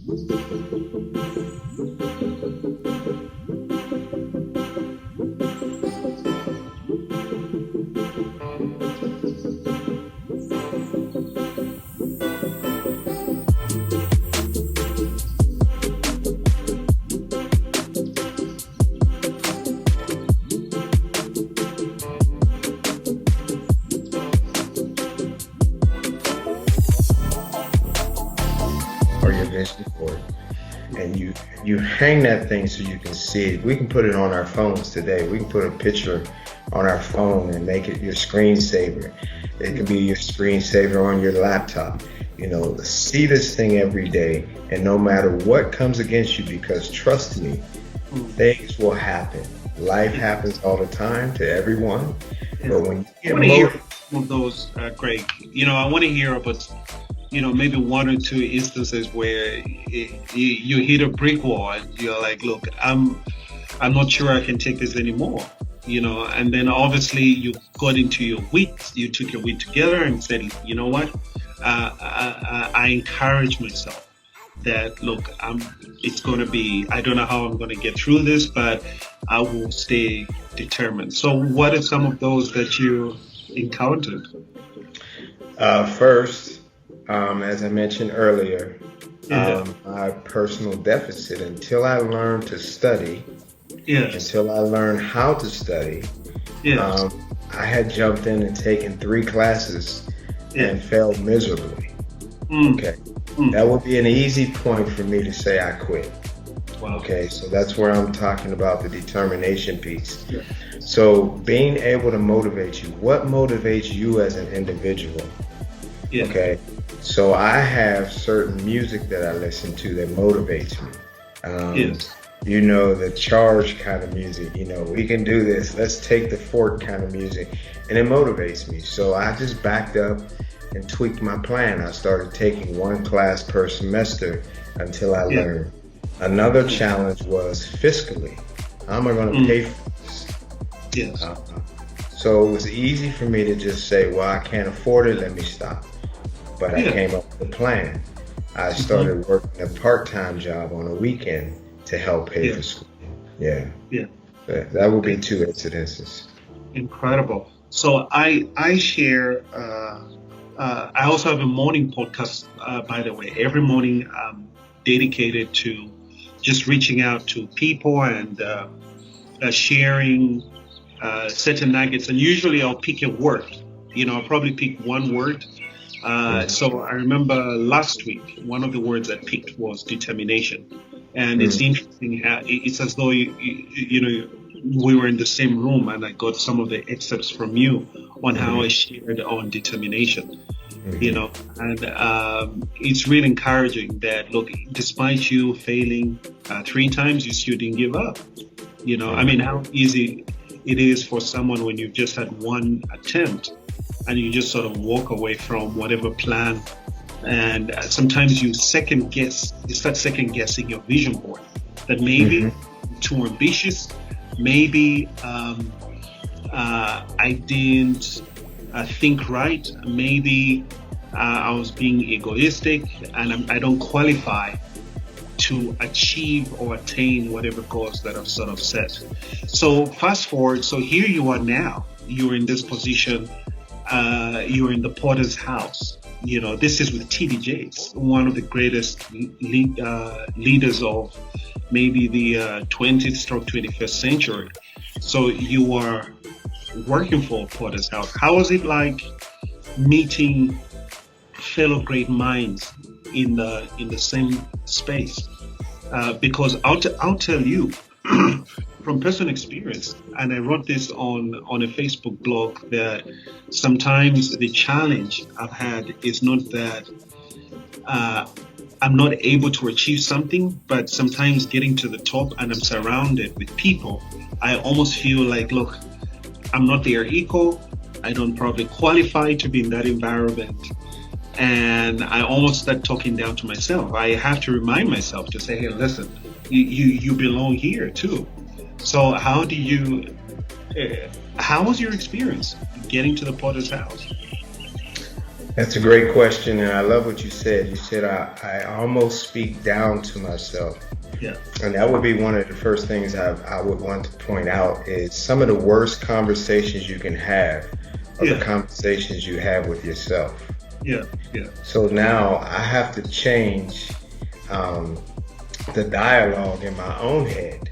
Or your vision board, and you hang that thing so you can see it. We can put it on our phones today. We can put a picture on our phone and make it your screensaver. It can be your screensaver on your laptop. See this thing every day, and no matter what comes against you, because trust me, things will happen. Life happens all the time to everyone, but when I want to hear some of those, Greg. I want to hear about maybe one or two instances where you hit a brick wall and you're like, look, I'm not sure I can take this anymore, and then obviously you got into your wit, you took your wit together and said, you know what, I encourage myself that, look, it's going to be, I don't know how I'm going to get through this, but I will stay determined. So what are some of those that you encountered? First, as I mentioned earlier, my personal deficit, until I learned to study, until I learned how to study, I had jumped in and taken 3 classes and failed miserably. Okay. That would be an easy point for me to say I quit. Wow. Okay, so that's where I'm talking about the determination piece. So being able to motivate you, what motivates you as an individual? Okay, so I have certain music that I listen to that motivates me. The charge kind of music, we can do this, let's take the fort kind of music, and it motivates me. So I just backed up and tweaked my plan. I started taking 1 class per semester until I learned. Another challenge was fiscally. How am I going to pay for this? So it was easy for me to just say, well, I can't afford it, let me stop. But I came up with a plan. I started working a part-time job on a weekend to help pay for school. That would be 2 incidences. Incredible. So I share, I also have a morning podcast, by the way. Every morning I'm dedicated to just reaching out to people and sharing certain nuggets. And usually I'll pick a word. I'll probably pick 1 word. So I remember last week, one of the words I picked was determination. And it's interesting how it's as though, we were in the same room and I got some of the excerpts from you on how I shared on determination, and it's really encouraging that, look, despite you failing 3 times, you still didn't give up. How easy it is for someone when you've just had 1 attempt and you just sort of walk away from whatever plan. And sometimes you start second guessing your vision board, that maybe too ambitious, maybe I didn't think right, maybe I was being egoistic and I don't qualify to achieve or attain whatever goals that I've sort of set. So fast forward, so here you are now, you're in this position, you're in the Potter's house. This is with TD Jakes, one of the greatest leaders of maybe the 20th/21st century. So you are working for Potter's house. How was it like meeting fellow great minds in the same space? Because I'll tell you from personal experience, and I wrote this on a Facebook blog, that sometimes the challenge I've had is not that I'm not able to achieve something, but sometimes getting to the top and I'm surrounded with people, I almost feel like, look, I'm not their equal. I don't probably qualify to be in that environment. And I almost start talking down to myself. I have to remind myself to say, hey, listen, you belong here too. So how was your experience getting to the Potter's house? That's a great question, and I love what you said. You said I almost speak down to myself. Yeah. And that would be one of the first things I would want to point out is some of the worst conversations you can have are the conversations you have with yourself. Yeah, yeah. So now I have to change the dialogue in my own head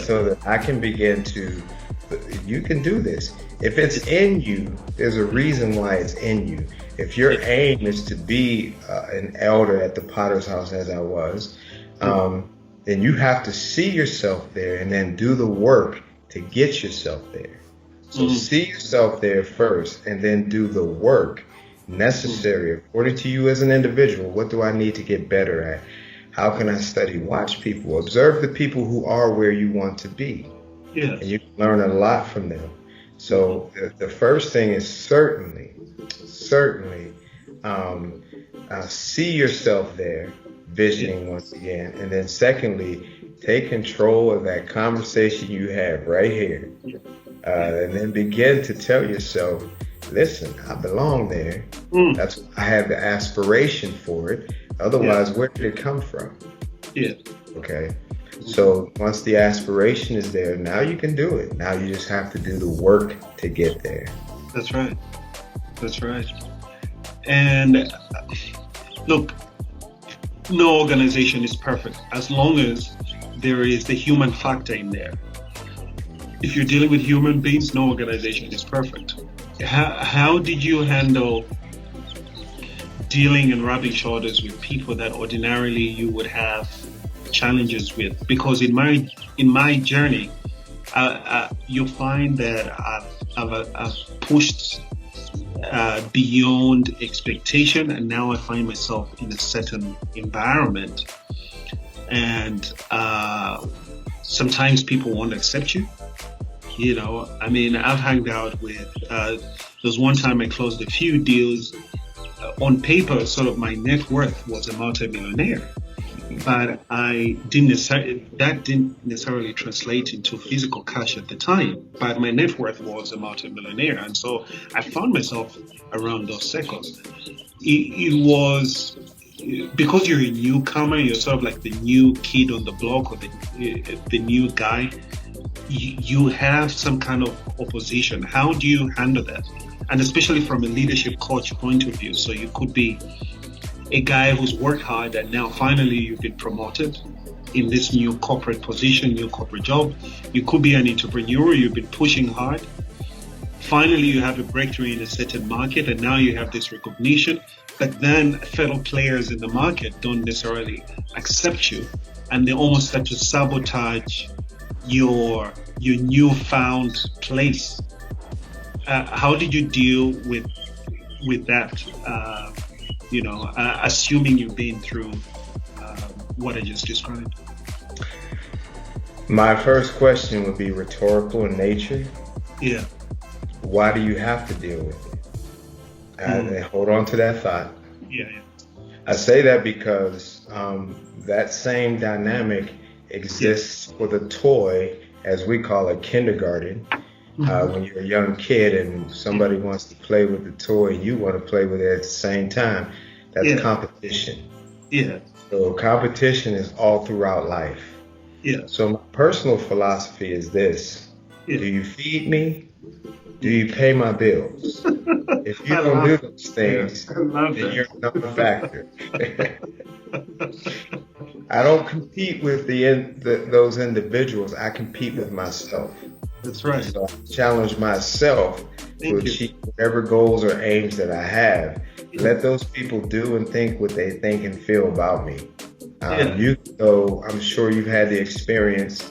so that I can begin to, you can do this. If it's in you, there's a reason why it's in you. If your aim is to be an elder at the Potter's House, as I was, then you have to see yourself there and then do the work to get yourself there. So see yourself there first and then do the work necessary according to you as an individual. What do I need to get better at? How can I study? Watch people. Observe the people who are where you want to be. And you can learn a lot from them. So the first thing is certainly see yourself there, visioning once again. And then secondly, take control of that conversation you have right here. And then begin to tell yourself, listen, I belong there. That's I have the aspiration for it. Otherwise, where did it come from? Okay. So once the aspiration is there, now you can do it. Now you just have to do the work to get there. That's right. That's right. And look, no organization is perfect as long as there is the human factor in there. If you're dealing with human beings, no organization is perfect. How did you handle dealing and rubbing shoulders with people that ordinarily you would have challenges with? Because in my journey, you find that I've pushed beyond expectation, and now I find myself in a certain environment, and sometimes people won't accept you. You know, I mean, I've hung out with. There's one time I closed a few deals. On paper, sort of my net worth was a multi-millionaire, but that didn't necessarily translate into physical cash at the time. But my net worth was a multi-millionaire, and so I found myself around those circles. It was because you're a newcomer, you're sort of like the new kid on the block or the new guy. You have some kind of opposition. How do you handle that? And especially from a leadership coach point of view. So you could be a guy who's worked hard and now finally you've been promoted in this new corporate position, new corporate job. You could be an entrepreneur, you've been pushing hard. Finally, you have a breakthrough in a certain market and now you have this recognition. But then fellow players in the market don't necessarily accept you and they almost start to sabotage your newfound place. How did you deal with that? Assuming you've been through what I just described. My first question would be rhetorical in nature. Yeah. Why do you have to deal with it? And hold on to that thought. Yeah. I say that because that same dynamic exists for the toy, as we call it, kindergarten. When you're a young kid and somebody wants to play with the toy, you want to play with it at the same time. That's competition. Yeah. So competition is all throughout life. Yeah. So my personal philosophy is this. Do you feed me? Do you pay my bills? If you don't do those things, then you're not a factor. I don't compete with those individuals. I compete with myself. That's right. So I challenge myself to achieve whatever goals or aims that I have. Let those people do and think what they think and feel about me. I'm sure you've had the experience.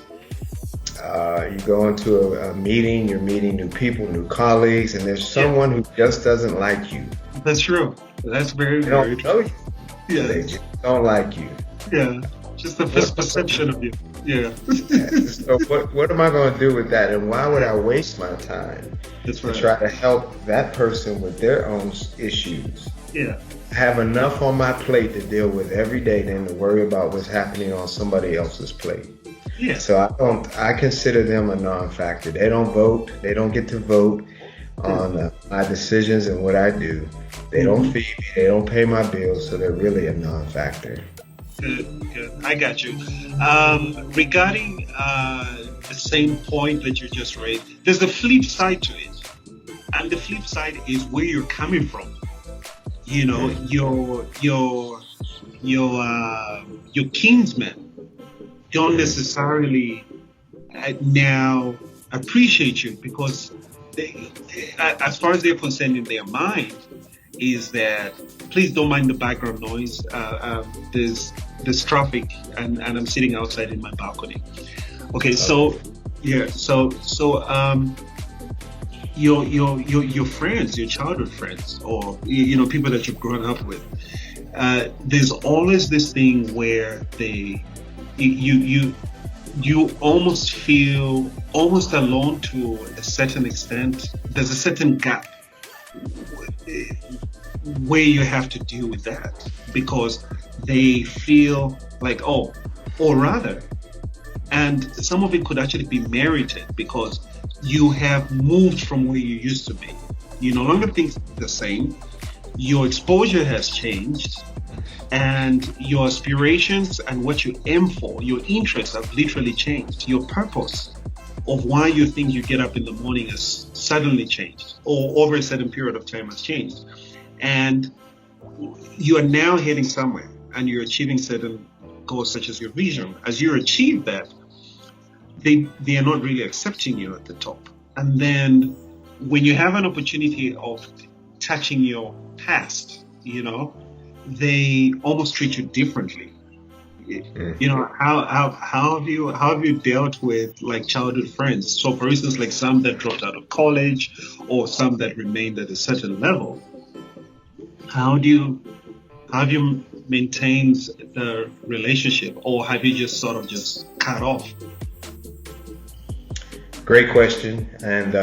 You go into a meeting, you're meeting new people, new colleagues, and there's someone who just doesn't like you. That's true. That's very true. They don't know you. Yeah. They just don't like you. Yeah. Just the first perception of you. Yeah. So what am I going to do with that? And why would I waste my time to try to help that person with their own issues? Yeah. I have enough on my plate to deal with every day than to worry about what's happening on somebody else's plate. Yeah. So I consider them a non-factor. They don't vote. They don't get to vote on my decisions and what I do. They don't feed me, they don't pay my bills, so they're really a non-factor. Good, good. I got you. Regarding the same point that you just raised, there's the flip side to it. And the flip side is where you're coming from. You know, your kinsmen don't necessarily now appreciate you because as far as they're concerned in their mind, is that please don't mind the background noise. There's traffic, and I'm sitting outside in my balcony. Okay, so yeah, so your friends, your childhood friends, or people that you've grown up with. There's always this thing where you almost feel almost alone to a certain extent. There's a certain gap where you have to deal with that because they feel like, or rather, and some of it could actually be merited because you have moved from where you used to be. You no longer think the same. Your exposure has changed, and your aspirations and what you aim for, your interests have literally changed. Your purpose of why you think you get up in the morning has suddenly changed, or over a certain period of time has changed. And you are now heading somewhere and you're achieving certain goals such as your vision. As you achieve that, they are not really accepting you at the top. And then when you have an opportunity of touching your past, they almost treat you differently. How have you dealt with like childhood friends? So for instance, like some that dropped out of college or some that remained at a certain level. How have you maintained the relationship, or have you just sort of just cut off? Great question. And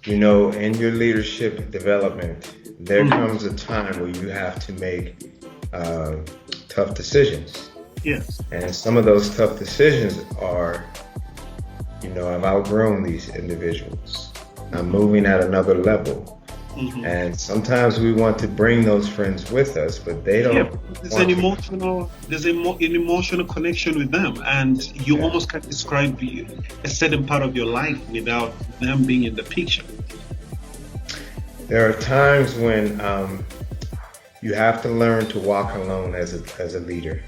in your leadership development, there comes a time where you have to make tough decisions. Yes. And some of those tough decisions are, I've outgrown these individuals. I'm moving at another level. Mm-hmm. And sometimes we want to bring those friends with us, but they don't. Yeah, there's an emotional connection with them, and you almost can't describe a certain part of your life without them being in the picture. There are times when you have to learn to walk alone as a leader.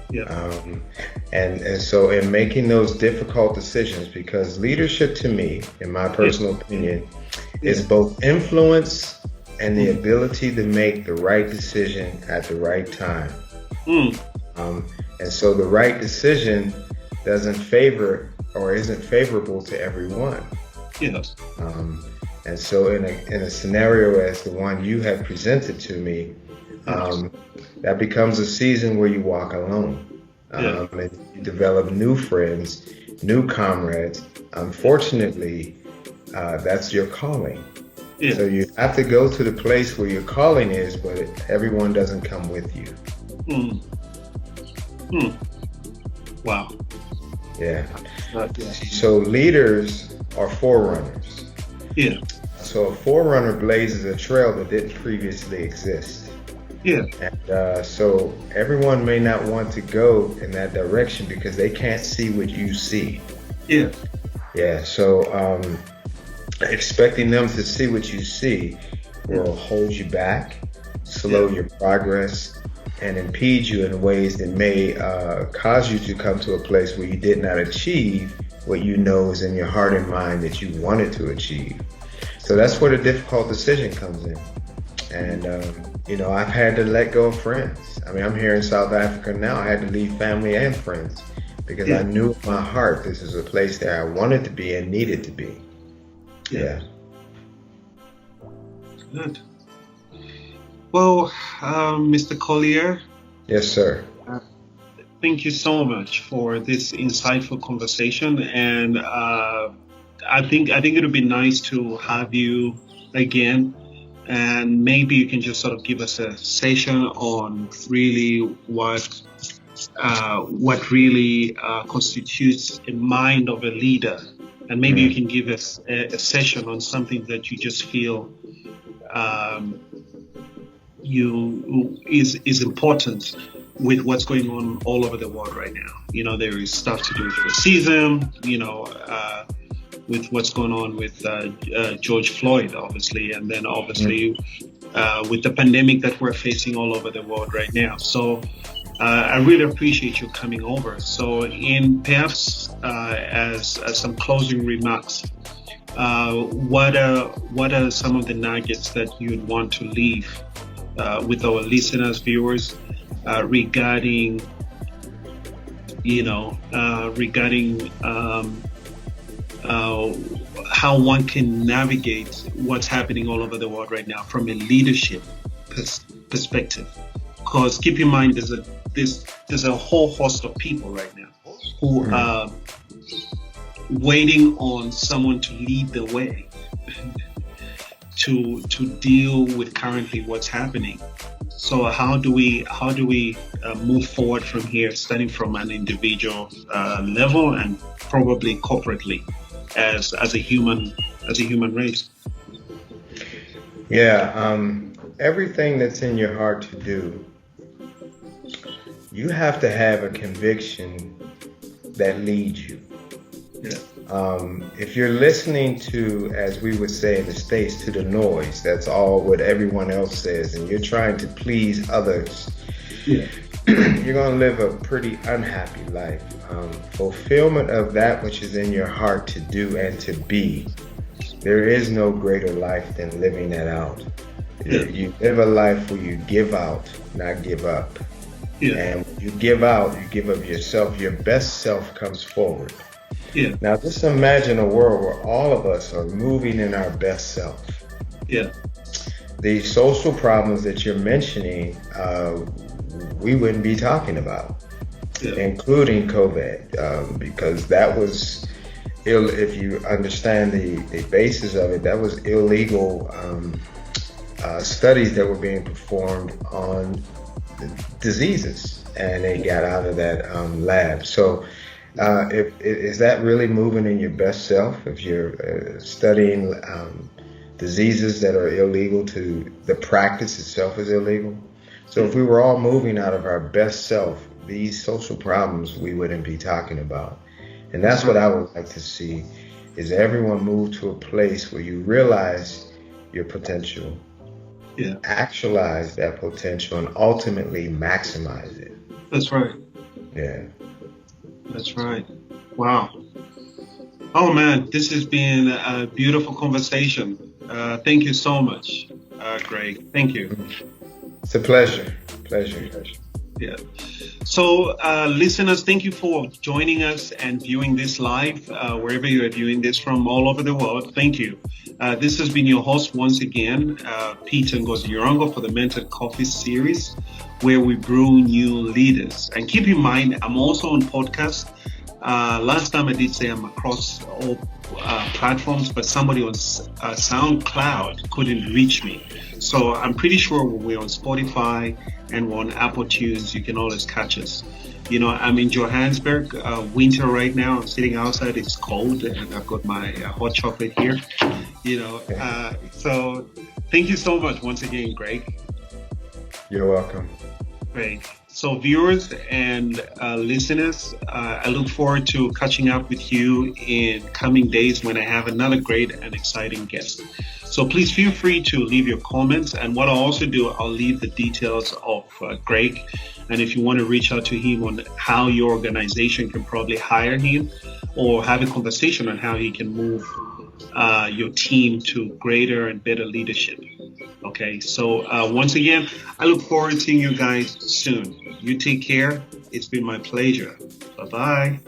Yeah. And so in making those difficult decisions, because leadership to me, in my personal opinion, is both influence and the ability to make the right decision at the right time. And so the right decision doesn't favor or isn't favorable to everyone. Yes. And so in a scenario as the one you have presented to me, that becomes a season where you walk alone. And you develop new friends, new comrades. Unfortunately, that's your calling. Yeah. So you have to go to the place where your calling is, but everyone doesn't come with you. Wow. Yeah. So leaders are forerunners. Yeah. So a forerunner blazes a trail that didn't previously exist. Yeah. And so everyone may not want to go in that direction because they can't see what you see. Yeah. Yeah. So expecting them to see what you see will hold you back, slow your progress, and impede you in ways that may cause you to come to a place where you did not achieve what you know is in your heart and mind that you wanted to achieve. So that's where the difficult decision comes in. And, I've had to let go of friends. I mean, I'm here in South Africa now. I had to leave family and friends because I knew in my heart this is a place that I wanted to be and needed to be. Yeah. Good. Well, Mr. Collier. Yes, sir. Thank you so much for this insightful conversation. And I think it would be nice to have you again. And maybe you can just sort of give us a session on really what really constitutes a mind of a leader And maybe you can give us a session on something that you just feel is important with what's going on all over the world right now. You know, there is stuff to do with racism, you know, with what's going on with George Floyd, obviously, and then obviously with the pandemic that we're facing all over the world right now. So I really appreciate you coming over. So in perhaps as some closing remarks, what are some of the nuggets that you'd want to leave with our listeners, viewers, regarding how one can navigate what's happening all over the world right now from a leadership perspective? Because keep in mind, there's a whole host of people right now who are waiting on someone to lead the way to deal with currently what's happening. So how do we move forward from here, starting from an individual level and probably corporately as a human race? Yeah, everything that's in your heart to do, you have to have a conviction that leads you. Yeah. If you're listening to, as we would say in the States, to the noise, that's all what everyone else says, and you're trying to please others, you're going to live a pretty unhappy life. Fulfillment of that which is in your heart to do and to be, there is no greater life than living that out. Yeah. You live a life where you give out, not give up. Yeah. And when you give out, you give of yourself. Your best self comes forward. Yeah. Now, just imagine a world where all of us are moving in our best self. Yeah. The social problems that you're mentioning, we wouldn't be talking about, including COVID, because that was if you understand the basis of it, that was illegal studies that were being performed on diseases, and they got out of that lab. So is that really moving in your best self if you're studying diseases that are illegal to the practice itself is illegal? So if we were all moving out of our best self, these social problems we wouldn't be talking about. And that's what I would like to see, is everyone move to a place where you realize your potential, actualize that potential, and ultimately maximize it. That's right. Yeah. That's right. Wow. Oh man, this has been a beautiful conversation. Thank you so much, Greg. Thank you. It's a pleasure. Pleasure. Yeah. So, listeners, thank you for joining us and viewing this live, wherever you are viewing this from all over the world. Thank you. This has been your host once again, Peter Ngozi-Nyirongo, for the Mentored Coffee series, where we brew new leaders. And keep in mind, I'm also on podcast. Last time I did say I'm across all platforms, but somebody on SoundCloud couldn't reach me. So I'm pretty sure we're on Spotify and we're on Apple Tunes. You can always catch us. You know, I'm in Johannesburg, winter right now. I'm sitting outside. It's cold, and I've got my hot chocolate here. You know, so thank you so much once again, Greg. You're welcome. Great. So viewers and listeners, I look forward to catching up with you in coming days when I have another great and exciting guest. So please feel free to leave your comments. And what I'll also do, I'll leave the details of Greg. And if you want to reach out to him on how your organization can probably hire him, or have a conversation on how he can move your team to greater and better leadership. Okay, so once again, I look forward to seeing you guys soon. You take care. It's been my pleasure. Bye-bye.